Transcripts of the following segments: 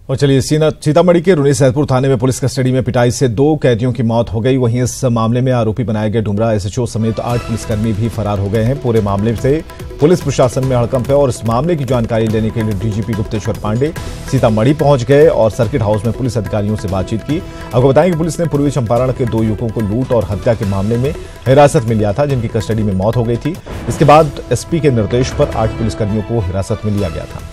और चलिए सीतामढ़ी के रुनी सैदपुर थाने में पुलिस कस्टडी में पिटाई से 2 कैदियों की मौत हो गई। वहीं इस मामले में आरोपी बनाए गए डुमरा एसएचओ समेत 8 पुलिसकर्मी भी फरार हो गए हैं। पूरे मामले से पुलिस प्रशासन में हड़कंप है और इस मामले की जानकारी लेने के लिए डीजीपी गुप्तेश्वर पांडे सीतामढ़ी पहुंच गए और सर्किट हाउस में पुलिस अधिकारियों से बातचीत की। आपको बताएं कि पुलिस ने पूर्वी चंपारण के 2 युवकों को लूट और हत्या के मामले में हिरासत में लिया था, जिनकी कस्टडी में मौत हो गई थी। इसके बाद एसपी के निर्देश पर 8 पुलिसकर्मियों को हिरासत में लिया गया था।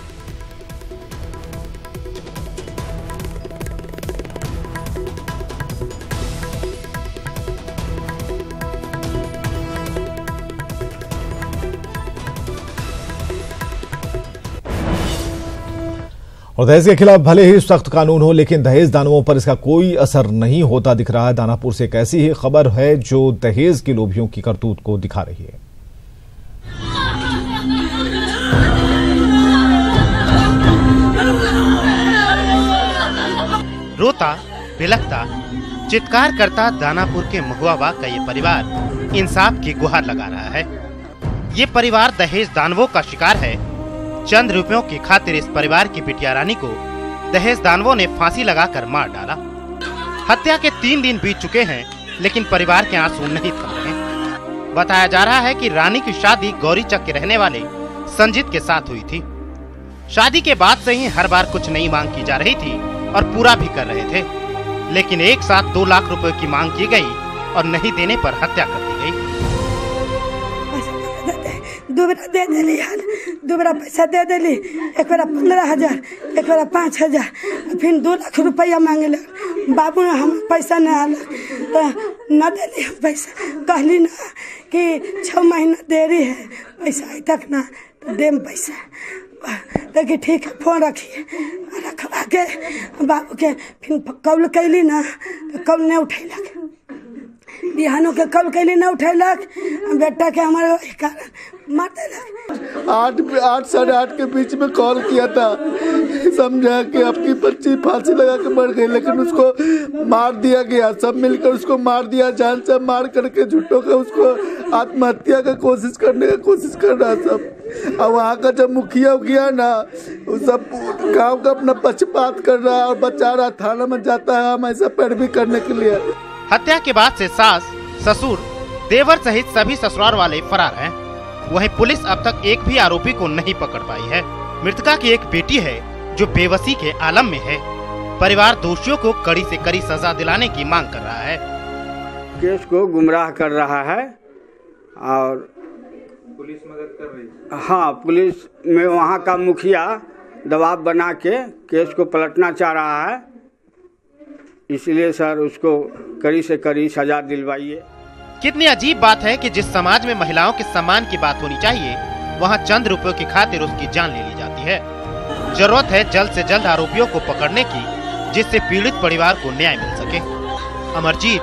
और दहेज के खिलाफ भले ही सख्त कानून हो, लेकिन दहेज दानवों पर इसका कोई असर नहीं होता दिख रहा है। दानापुर से एक ऐसी ही खबर है जो दहेज के लोभियों की करतूत को दिखा रही है। रोता, बिलखता, चित्कार करता दानापुर के महुआ का ये परिवार इंसाफ की गुहार लगा रहा है। ये परिवार दहेज दानवों का शिकार है। चंद रुपयों की खातिर इस परिवार की बिटिया रानी को दहेज दानवों ने फांसी लगाकर मार डाला। हत्या के 3 दिन बीत चुके हैं, लेकिन परिवार के आंसू नहीं थम रहे। बताया जा रहा है कि रानी की शादी गौरीचक के रहने वाले संजीत के साथ हुई थी। शादी के बाद से ही हर बार कुछ नई मांग की जा रही थी और पूरा भी कर रहे थे, लेकिन एक साथ 2 लाख रुपए की मांग की गई और नहीं देने पर हत्या कर दी गई। दुबरा दे दिली यार, दुबरा पैसा दे दिली। एक बार 15,000, एक बार 5,000, फिर 2 लाख रुपया मांगे लग। बाबू हम पैसा न आला तो न दिली हम पैसा। कहली ना कि 6 महीना देरी है, पैसा आई तक ना तो देम पैसा। देखिए ठीक है, फोन रखिए। रखवा के बाबू के फिर कॉल कैली ना तो कॉल नहीं उठेलक। बिहानों के कॉल कैली न उठेलक, बेटा के हमारे कारण मार देलक। 8 साढ़े 8 के बीच में कॉल किया था, समझा कि आपकी बच्ची फांसी लगा के मर गई, लेकिन उसको मार दिया गया। सब मिलकर उसको मार दिया, जान से मार करके झूठों का उसको आत्महत्या का कोशिश करने का कोशिश कर रहा सब। और वहाँ का जब मुखिया गया ना, वो सब गाँव का अपना पक्षपात कर रहा है और बचा रहा, थाना में जाता है हम ऐसा पैरवी करने के लिए। हत्या के बाद से सास, ससुर, देवर सहित सभी ससुराल वाले फरार हैं। वहीं पुलिस अब तक एक भी आरोपी को नहीं पकड़ पाई है। मृतका की एक बेटी है जो बेबसी के आलम में है। परिवार दोषियों को कड़ी से कड़ी सजा दिलाने की मांग कर रहा है। केस को गुमराह कर रहा है और पुलिस मदद कर रही है। हाँ, पुलिस में वहाँ का मुखिया दबाव बना के केस को पलटना चाह रहा है। इसलिए सर उसको कड़ी से कड़ी सजा दिलवाइए। कितनी अजीब बात है कि जिस समाज में महिलाओं के सम्मान की बात होनी चाहिए, वहाँ चंद रुपयों की खातिर उसकी जान ले ली जाती है। जरूरत है जल्द से जल्द आरोपियों को पकड़ने की, जिससे पीड़ित परिवार को न्याय मिल सके। अमरजीत,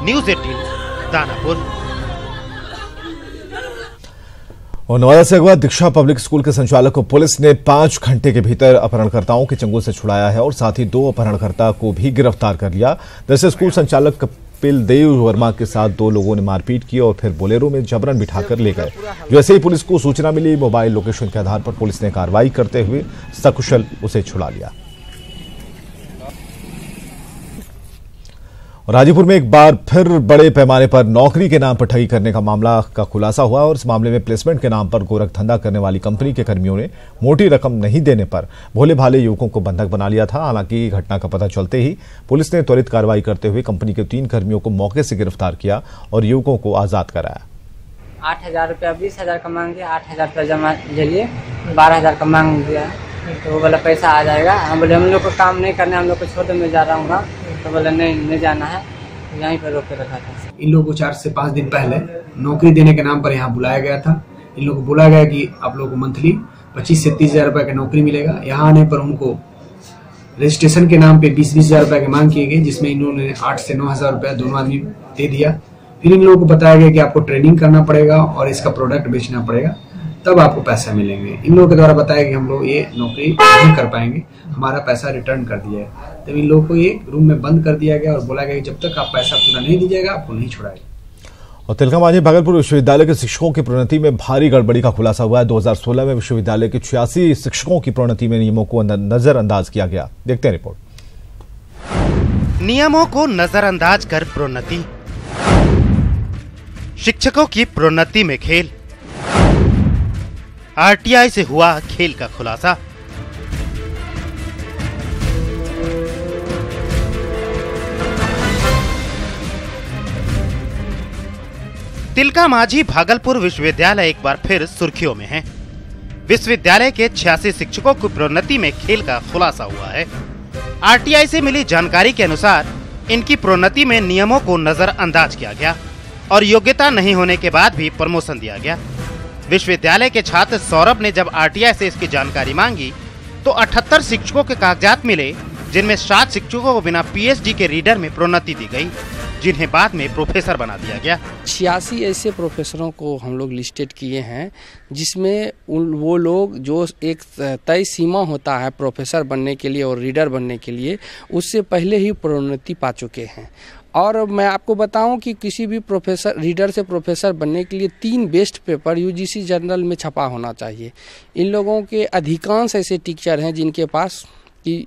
न्यूज़ 18, दानापुर। और नवादा से अगवा दीक्षा पब्लिक स्कूल के संचालक को पुलिस ने 5 घंटे के भीतर अपहरणकर्ताओं के चंगुल से छुड़ाया है और साथ ही 2 अपहरणकर्ता को भी गिरफ्तार कर लिया। दरअसल स्कूल संचालक कपिल देव वर्मा के साथ 2 लोगों ने मारपीट की और फिर बोलेरो में जबरन बिठाकर ले गए। जैसे ही पुलिस को सूचना मिली, मोबाइल लोकेशन के आधार पर पुलिस ने कार्रवाई करते हुए सकुशल उसे छुड़ा लिया। राजीपुर में एक बार फिर बड़े पैमाने पर नौकरी के नाम पर ठगी करने का मामला का खुलासा हुआ और इस मामले में प्लेसमेंट के नाम पर गोरख धंधा करने वाली कंपनी के कर्मियों ने मोटी रकम नहीं देने पर भोले भाले युवकों को बंधक बना लिया था। हालांकि घटना का पता चलते ही पुलिस ने त्वरित कार्रवाई करते हुए कंपनी के 3 कर्मियों को मौके से गिरफ्तार किया और युवकों को आजाद कराया। 8,000 रुपया 20,000 का मांग दिया, 8,000 रुपया जमा ले लिए, 12,000 का मांग दिया। तो वो बोला पैसा आ जाएगा। हम बोले हम लोग को काम नहीं करना, हम लोग को छोड़ मैं जा रहा हूँ। तो बोला नहीं जाना है, यहीं पर रोक के रखा था। इन लोगों को 4 से 5 दिन पहले नौकरी देने के नाम पर यहाँ बुलाया गया था। इन लोगों को बोला गया कि आप लोगों को मंथली 25 से 30,000 रुपये का नौकरी मिलेगा। यहाँ आने पर उनको रजिस्ट्रेशन के नाम पे 20-20,000 रुपये की मांग की गई, जिसमें इन्होंने 8 से 9,000 रुपया दोनों आदमी दे दिया। फिर इन लोगों को बताया गया कि आपको ट्रेनिंग करना पड़ेगा और इसका प्रोडक्ट बेचना पड़ेगा, तब आपको पैसा मिलेंगे। इन लोगों के द्वारा बताया कि हम लोग ये नौकरी नहीं कर पाएंगे, हमारा पैसा रिटर्न कर दिया है। तब इन लोगों को एक रूम में बंद कर दिया गया और बोला गया कि जब तक आप पैसा पूरा नहीं दीजिएगा आपको नहीं छुड़ाएगा। और तिलका मांझी भागलपुर विश्वविद्यालय के शिक्षकों की प्रोन्नति में भारी गड़बड़ी का खुलासा हुआ है। 2016 में विश्वविद्यालय के 86 शिक्षकों की प्रोन्नति में नियमों को नजरअंदाज किया गया। देखते हैं रिपोर्ट। नियमों को नजरअंदाज कर प्रोन्नति, शिक्षकों की प्रोन्नति में खेल, आरटीआई से हुआ खेल का खुलासा। तिलका मांझी भागलपुर विश्वविद्यालय एक बार फिर सुर्खियों में है। विश्वविद्यालय के 86 शिक्षकों की प्रोन्नति में खेल का खुलासा हुआ है। आरटीआई से मिली जानकारी के अनुसार इनकी प्रोन्नति में नियमों को नजरअंदाज किया गया और योग्यता नहीं होने के बाद भी प्रमोशन दिया गया। विश्वविद्यालय के छात्र सौरभ ने जब आरटीआई से इसकी जानकारी मांगी तो 78 शिक्षकों के कागजात मिले, जिनमें 7 शिक्षकों को बिना पीएचडी के रीडर में प्रोन्नति दी गई, जिन्हें बाद में प्रोफेसर बना दिया गया। 86 ऐसे प्रोफेसरों को हम लोग लिस्टेड किए हैं, जिसमें वो लोग जो एक तय सीमा होता है प्रोफेसर बनने के लिए और रीडर बनने के लिए, उससे पहले ही प्रोन्नति पा चुके हैं। और मैं आपको बताऊं कि किसी भी प्रोफेसर रीडर से प्रोफेसर बनने के लिए 3 बेस्ट पेपर यूजीसी जर्नल में छपा होना चाहिए। इन लोगों के अधिकांश ऐसे टीचर हैं जिनके पास कि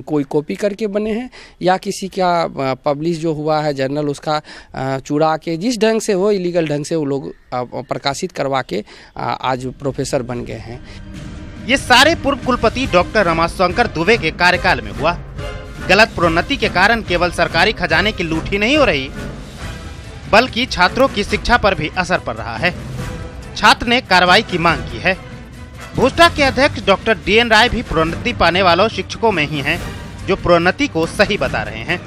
कोई कॉपी करके बने हैं या किसी का पब्लिश जो हुआ है जर्नल उसका चुरा के, जिस ढंग से हो इलीगल ढंग से वो लोग प्रकाशित करवा के आज प्रोफेसर बन गए हैं। ये सारे पूर्व कुलपति डॉक्टर रमाशंकर दुबे के कार्यकाल में हुआ। गलत प्रोन्नति के कारण केवल सरकारी खजाने की लूट ही नहीं हो रही, बल्कि छात्रों की शिक्षा पर भी असर पड़ रहा है। छात्र ने कार्रवाई की मांग की है। भूस्टा के अध्यक्ष डॉक्टर डीएन राय भी प्रोन्नति पाने वालों शिक्षकों में ही हैं, जो प्रोन्नति को सही बता रहे हैं।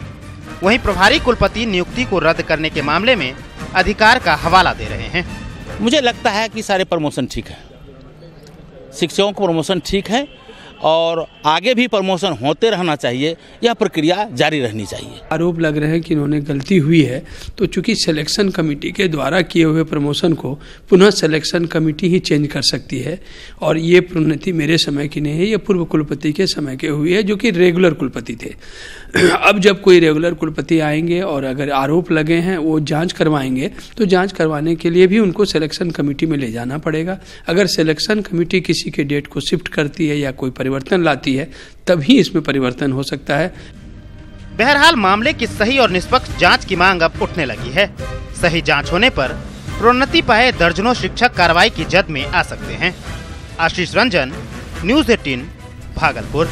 वहीं प्रभारी कुलपति नियुक्ति को रद्द करने के मामले में अधिकार का हवाला दे रहे हैं। मुझे लगता है कि सारे प्रमोशन ठीक है, शिक्षकों को प्रमोशन ठीक है और आगे भी प्रमोशन होते रहना चाहिए। यह प्रक्रिया जारी रहनी चाहिए। आरोप लग रहे हैं कि इन्होंने गलती हुई है, तो चूंकि सिलेक्शन कमेटी के द्वारा किए हुए प्रमोशन को पुनः सिलेक्शन कमेटी ही चेंज कर सकती है। और ये प्रोन्नति मेरे समय की नहीं है, ये पूर्व कुलपति के समय के हुई है, जो कि रेगुलर कुलपति थे। अब जब कोई रेगुलर कुलपति आएंगे और अगर आरोप लगे हैं वो जांच करवाएंगे, तो जांच करवाने के लिए भी उनको सिलेक्शन कमेटी में ले जाना पड़ेगा। अगर सिलेक्शन कमेटी किसी के डेट को शिफ्ट करती है या कोई परिवर्तन लाती है, तभी इसमें परिवर्तन हो सकता है। बहरहाल मामले की सही और निष्पक्ष जांच की मांग अब उठने लगी है। सही जांच होने पर प्रोन्नति पाए दर्जनों शिक्षक कार्रवाई की जद में आ सकते हैं। आशीष रंजन, न्यूज़ 18, भागलपुर।